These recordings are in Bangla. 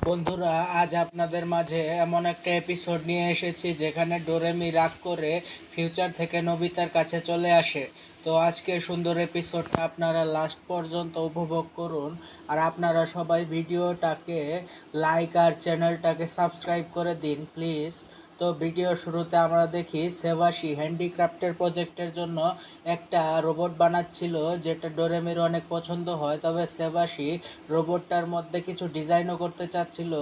বন্ধুরা, আজ আপনাদের মাঝে এমন একটা এপিসোড নিয়ে এসেছি যেখানে ডোরেমি রাগ করে ফিউচার থেকে নোবিতার কাছে চলে আসে। তো আজকে সুন্দর এপিসোডটা আপনারা লাস্ট পর্যন্ত উপভোগ করুন। আর আপনারা সবাই ভিডিওটাকে লাইক আর চ্যানেলটাকে সাবস্ক্রাইব করে দিন প্লিজ। তো ভিডিও শুরুতে আমরা দেখি সেবাশি হ্যান্ডিক্রাফটের প্রজেক্টের জন্য একটা রোবট বানাচ্ছিল, যেটা ডোরেমির অনেক পছন্দ হয়। তবে সেবাশি রোবটটার মধ্যে কিছু ডিজাইনও করতে চাচ্ছিল,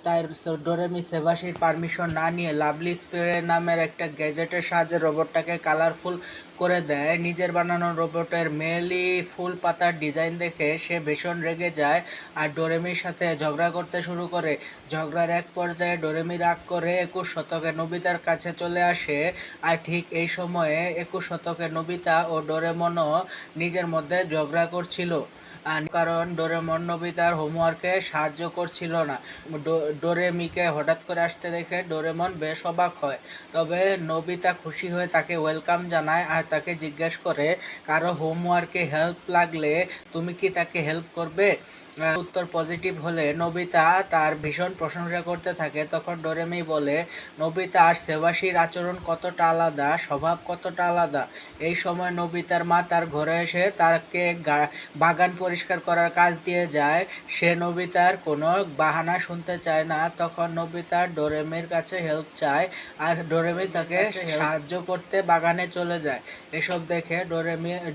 তাই ডোরেমি সেবাশির পারমিশন না নিয়ে লাভলি স্প্রে নামের একটা গ্যাজেটের সাহায্যে রোবটটাকে কালারফুল করে দেয়। নিজের বানানো রোবটের মেলি ফুল পাতার ডিজাইন দেখে সে ভীষণ রেগে যায় আর ডোরেমির সাথে ঝগড়া করতে শুরু করে। ঝগড়ার এক পর্যায়ে ডোরেমি রাগ করে 21 শতকে নোবিতার কাছে চলে আসে। আর ঠিক এই সময়ে 21 শতকে নোবিতা ও ডোরেমনও নিজের মধ্যে ঝগড়া করছিল, কারণ ডোরেমন নোবিতার হোমওয়ার্কে সাহায্য করছিল না। ডোরেমিকে হঠাৎ করে আসতে দেখে ডোরেমন বেশ অবাক হয়। তবে নোবিতা খুশি হয়ে তাকে ওয়েলকাম জানায় আর তাকে জিজ্ঞেস করে, কারো হোমওয়ার্কে হেল্প লাগলে তুমি কি তাকে হেল্প করবে? উত্তর পজিটিভ হলে নোবিতা তার ভীষণ প্রশংসা করতে থাকে। তখন ডোরেমি বলে, নোবিতা আর সেবাশির আচরণ কতটা আলাদা, স্বভাব কতটা আলাদা। এই সময় নোবিতার মা তার ঘরে এসে তাকে বাগান পরিষ্কার করার কাজ দিয়ে যায়। সে নোবিতার কোনো বাহানা শুনতে চায় না। তখন নোবিতা ডোরেমির কাছে হেল্প চায় আর ডোরেমি তাকে সাহায্য করতে বাগানে চলে যায়। এসব দেখে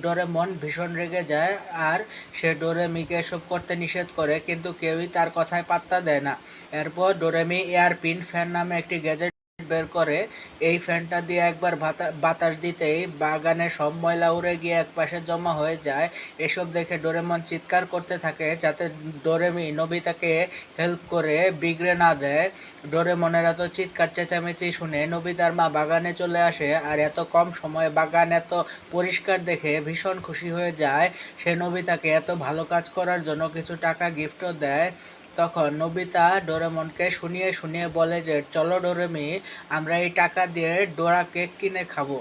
ডোরেমন ভীষণ রেগে যায় আর সে ডোরেমিকে এসব করতে নিষেধ করে, কিন্তু কেউই তার কথায় পাত্তা দেয় না। এরপর ডোরেমি এয়ারপিন ফ্যান নামে একটি গ্যাজেট বের করে। এই ফ্যানটা দিয়ে একবার বাতাস দিতেই বাগানে সব ময়লা উড়ে গিয়ে একপাশে জমা হয়ে যায়। এসব দেখে ডোরেমন চিৎকার করতে থাকে যাতে ডোরেমি নোবিতাকে হেল্প করে বিগড়ে না দেয়। ডোরেমনের এত চিৎকার চেঁচামেচি শুনে নোবিতার মা বাগানে চলে আসে আর এত কম সময়ে বাগান এত পরিষ্কার দেখে ভীষণ খুশি হয়ে যায়। সে নোবিতাকে এত ভালো কাজ করার জন্য কিছু টাকা গিফটও দেয়। তখন নোবিতা ডোরেমনকে শুনিয়ে শুনিয়ে বলে যে, চলো ডোরেমি, আমরা এই টাকা দিয়ে ডোরা কেক কিনে খাবো।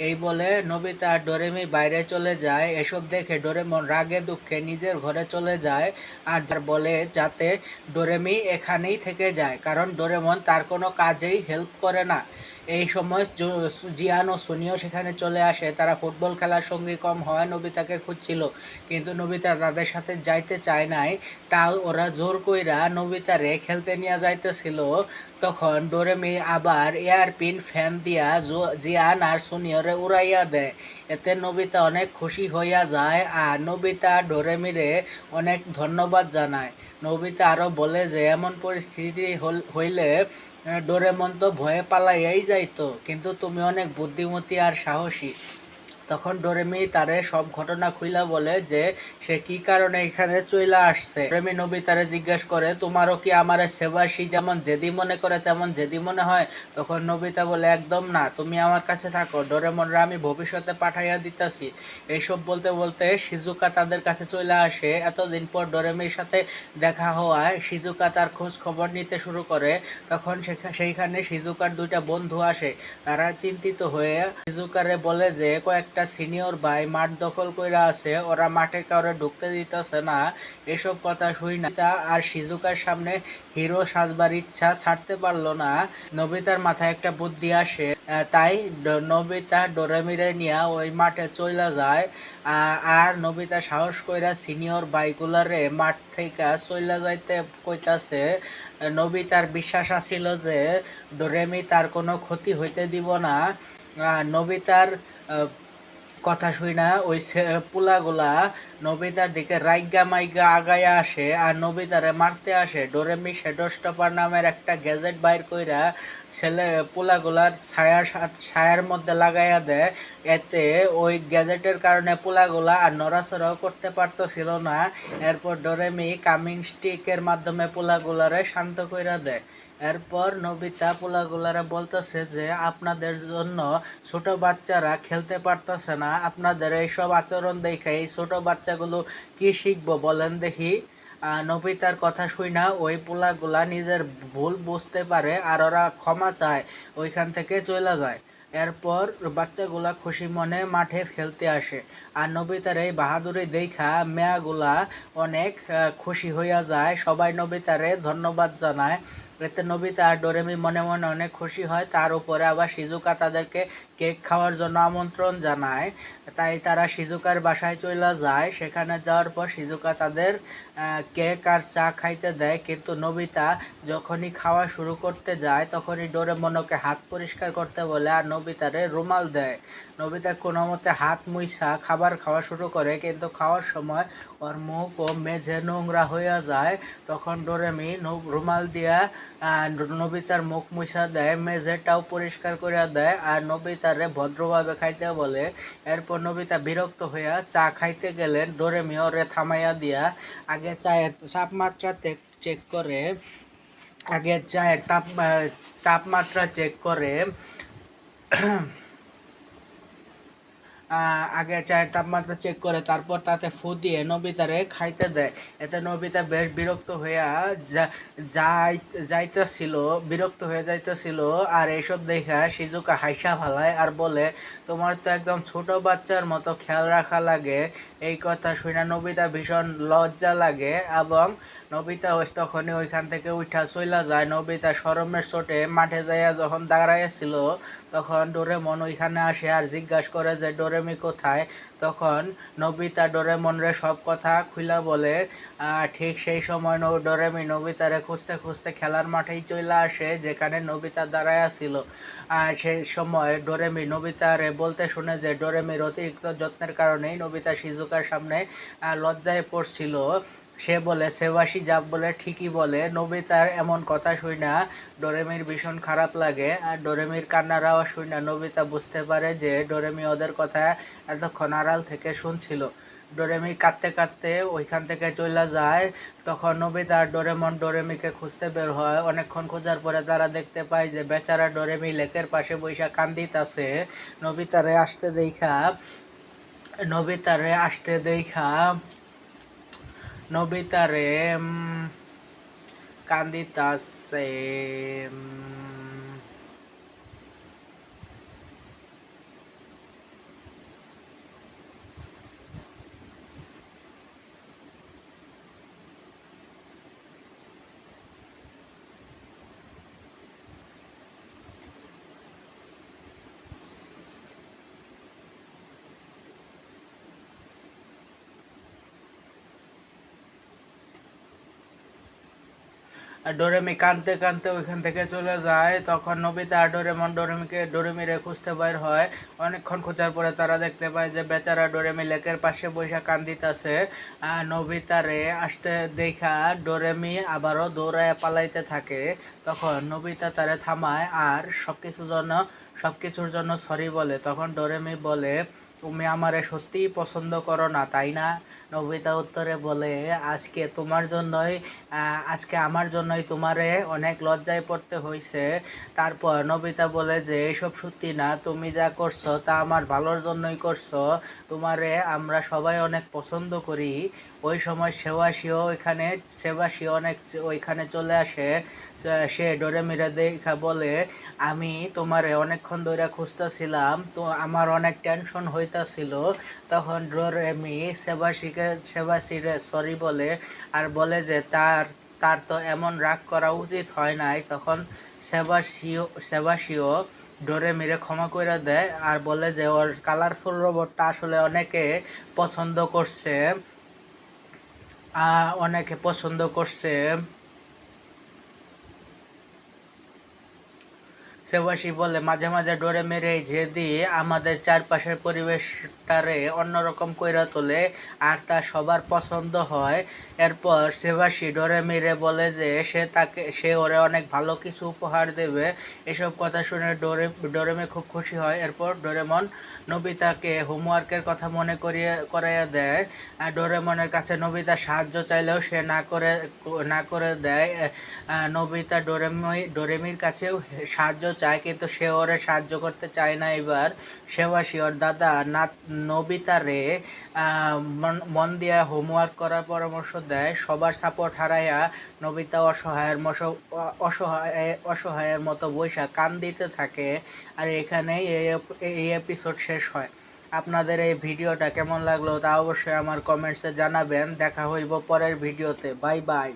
এই বলে নোবিতা আর ডোরেমি বাইরে চলে যায়। এসব দেখে ডোরেমন রাগে দুঃখে নিজের ঘরে চলে যায় আর বলে যাতে ডোরেমি এখানেই থেকে যায়, কারণ ডোরেমন তার কোনো কাজেই হেল্প করে না। এই সময় জিয়ান ও সুনিও সেখানে চলে আসে। তারা ফুটবল খেলার সঙ্গী কম হয় নোবিতাকে খুঁজছিল, কিন্তু নোবিতা তাদের সাথে যাইতে চায় নাই। তাও ওরা জোর কইরা নোবিতারে খেলতে নিয়ে যাইতেছিল। তখন ডোরেমি আবার এয়ারপিন ফ্যান দিয়া জিয়ান আর সুনিয়রে উড়াইয়া দেয়। এতে নোবিতা অনেক খুশি হইয়া যায় আর নোবিতা ডোরেমিরে অনেক ধন্যবাদ জানায়। নোবিতা আরও বলে যে এমন পরিস্থিতি হইলে ডোরেমন তো ভয়ে পালাইয়াই যাইতো, কিন্তু তুমি অনেক বুদ্ধিমতী আর সাহসী। তখন ডোরেমি তারে সব ঘটনা খুইলা বলে যে সে কি কারণে এখানে চইলা আসছে। ডোরেমি নোবিতারে জিজ্ঞেস করে, তোমারও কি আমার সেবাসী যেমন জেদি মনে করে তেমন জেদি মনে হয়? তখন নোবিতা বলে, একদম না, তুমি আমার কাছে থাকো, ডোরেমনরা আমি ভবিষ্যতে পাঠাইয়া দিতাছি। এইসব বলতে বলতে শিজুকা তাদের কাছে চইলা আসে। এতদিন পর ডোরেমির সাথে দেখা হওয়ায় শিজুকা তার খোঁজ খবর নিতে শুরু করে। তখন সেইখানে শিজুকার দুইটা বন্ধু আসে। তারা চিন্তিত হয়ে শিজুকারে বলে যে কয়েকটা সিনিয়র ভাই মাঠ দখল কইরা আছে, ওরা মাঠে কাউরে ঢুকতে দিতেছে না। এসব কথা শুই না আর শিজুকার সামনে হিরো সাজবার ইচ্ছা ছাড়তে পারলো না। নবিতার মাথায় একটা বুদ্ধি আসে, তাই নবিতা ডোরেমিরে নিয়ে ওই মাঠে চইলা যায়। আর নবিতা সাহস কইরা সিনিয়র বাইগুলারে মাঠ থেকে চইলা যাইতে কইতাছে। নবিতার বিশ্বাস আছিল যে ডোরেমি তার কোনো ক্ষতি হইতে দিব না। নবিতার কথা শুই না ওই পুলাগুলা নবিতার দিকে রাইগা মাইগা আগায়া আসে আর নবিতারে মারতে আসে। ডোরেমি শ্যাডো স্টপার নামের একটা গ্যাজেট বাইর কইরা পোলাগুলার ছায়ার মধ্যে লাগাইয়া দেয়। এতে ওই গ্যাজেটের কারণে পোলাগুলা আর নড়াচড়াও করতে পারতেছিল না। এরপর ডোরেমি কামিং স্টিকের মাধ্যমে পোলাগুলারে শান্ত কইরা দেয়। এরপর নবিতা পোলাগুলারে বলতেছে যে আপনাদের জন্য ছোট বাচ্চারা খেলতে পারতেছে না, আপনাদের এইসব আচরণ দেখে এই ছোট বাচ্চাগুলো কি শিখবো বলেন দেখি। নবিতার কথা শুই না ওই পোলাগুলা নিজের ভুল বুঝতে পারে আর ওরা ক্ষমা চায়, ওইখান থেকে চলে যায়। এরপর বাচ্চাগুলা খুশি মনে মাঠে খেলতে আসে। আর নবিতার এই বাহাদুরি দেখা মেয়াগুলা অনেক খুশি হইয়া যায়, সবাই নবিতারে ধন্যবাদ জানায়। এতে নবিতা আর ডোরেমি মনে মনে অনেক খুশি হয়। তার উপরে আবার শিজুকা তাদেরকে কেক খাওয়ার জন্য আমন্ত্রণ জানায়। তাই তারা শিজুকার বাসায় চলে যায়। সেখানে যাওয়ার পর শিজুকা তাদের কেক আর চা খাইতে দেয়, কিন্তু নবিতা যখনই খাওয়া শুরু করতে যায় তখনই ডোরেমনকে হাত পরিষ্কার করতে বলে আর নবিতারে রুমাল দেয়। নবিতা কোনো মতে হাত মুইসা খাবার খাওয়া শুরু করে, কিন্তু খাওয়ার সময় ওর মুখ ও মেঝে নোংরা হইয়া যায়। তখন ডোরেমি রুমাল দিয়া নবিতার মুখ মুছা দেয়, মেঝেটাও পরিষ্কার করে দেয় আর নবিতারে ভদ্রভাবে খাইতে বলে। এরপর নবিতা বিরক্ত হইয়া চা খাইতে গেলে ডোরেমি ওরে থামাইয়া দিয়া আগে চায়ের তাপমাত্রা চেক করে আগে চায়ের তাপমাত্রা চেক করে আগে চায়ের তাপমাত্রা চেক করে তারপর তাতে ফু দিয়ে নবিতারে খাইতে দেয়। এতে নবিতা বেশ বিরক্ত হয়ে যাইতেছিল। আর এইসব দেখা শিজুকা হাইসা ফালায় আর বলে, তোমার তো একদম ছোট বাচ্চার মতো খেয়াল রাখা লাগে। এই কথা শুনে নবিতা ভীষণ লজ্জা লাগে এবং নবিতা তখনই ওইখান থেকে উঠা চইলা যায়। নবিতা শরমের চোটে মাঠে যাইয়া যখন দাঁড়াইয়াছিল তখন ডোরেমন ওইখানে আসে আর জিজ্ঞাসা করে যে ডোরেমি কোথায়। তখন নবিতা ডোরেমনরে সব কথা খুইলা বলে। ঠিক সেই সময় ডোরেমি নবিতারে খুঁজতে খুঁজতে খেলার মাঠেই চলে আসে যেখানে নবিতা দাঁড়াইয়া ছিল। আর সেই সময় ডোরেমি নবিতারে বলতে শুনে যে ডোরেমির অতিরিক্ত যত্নের কারণেই নবিতা শিজুকার সামনে লজ্জায় পড়ছিল। সে বলে সেবাসী যা বলে ঠিকই বলে। নবিতার এমন কথা শুইনা ডোরেমির ভীষণ খারাপ লাগে আর ডোরেমির কান্নার আওয়াজ শুইনা নবিতা বুঝতে পারে যে ডোরেমি ওদের কথা এতক্ষণ আড়াল থেকে শুনছিল। ডোরেমি কাঁদতে কাঁদতে ওইখান থেকে চলে যায়। তখন নবিতা আর ডোরেমন ডোরেমিকে খুঁজতে বের হয়। অনেকক্ষণ খোঁজার পরে তারা দেখতে পায় যে বেচারা ডোরেমি লেকের পাশে বৈশা কান্দিতাছে। নবিতারে আসতে দেখা নবিতারে আসতে দেখা নবিতারে কান্দিতাছে। ডোরেমি কাঁদতে কাঁদতে ওইখান থেকে চলে যায়। তখন নবিতা আর ডোরেমন ডোরেমিরে খুঁজতে বের হয়। অনেকক্ষণ খোঁজার পরে তারা দেখতে পায় যে বেচারা ডোরেমি লেকের পাশে বৈশা কান্দিতাছে। নবিতারে আসতে দেখা ডোরেমি আবারও দৌড়ায় পালাইতে থাকে। তখন নবিতা তারে থামায় আর সবকিছুর জন্য সরি বলে। তখন ডোরেমি বলে, তুমি আমারে সত্যিই পছন্দ করো না তাই না? নবিতা উত্তরে বলে, আজকে আমার জন্যই তোমারে অনেক লজ্জায় পড়তে হয়েছে। তারপর নবিতা বলে যে এইসব সত্যি না, তুমি যা করছো তা আমার ভালোর জন্যই করছো। তোমারে আমরা সবাই অনেক পছন্দ করি। ওই সময় সেবাসিও অনেক ওইখানে চলে আসে। সে ডোরেমিরে দেখা বলে, আমি তোমারে অনেকক্ষণ ধরে খুঁজতেছিলাম, তো আমার অনেক টেনশন হইতাছিল। তখন ডোরেমি সেবাসিরে সরি বলে আর বলে যে তার তো এমন রাগ করা উচিত হয় নাই। তখন সেবাসিও ডোরেমিরে ক্ষমা করে দেয় আর বলে যে ওর কালারফুল রোবটটা আসলে অনেকে পছন্দ করছে। সেবাসী বলে, মাঝে মাঝে ডোরেমিরে জেদি আমাদের চারপাশের পরিবেশটারে অন্যরকম কইরা তোলে আর তা সবার পছন্দ হয়। এরপর সেবাসী ডোরেমিরে বলে যে সে ওরে অনেক ভালো কিছু উপহার দেবে। এসব কথা শুনে ডোরেমি খুব খুশি হয়। এরপর ডোরেমন নবিতাকে হোমওয়ার্কের কথা মনে করাইয়া দেয়। ডোরেমনের কাছে নবিতা সাহায্য চাইলেও সে না করে দেয়। নবিতা ডোরেমির কাছেও সাহায্য চায়, কিন্তু সে ওরে সাহায্য করতে চায় না। এবার সেবাসী ওর দাদা নবিতারে মন দিয়া হোমওয়ার্ক করার পরামর্শ দেয়। সবার সাপোর্ট হারাইয়া নবিতা অসহায়ের মতো বৈশা কান দিতে থাকে। আর এখানেই এই এপিসোড শেষ হয়। আপনাদের এই ভিডিওটা কেমন লাগলো তা অবশ্যই আমার কমেন্টসে জানাবেন। দেখা হইব পরের ভিডিওতে। Bye bye.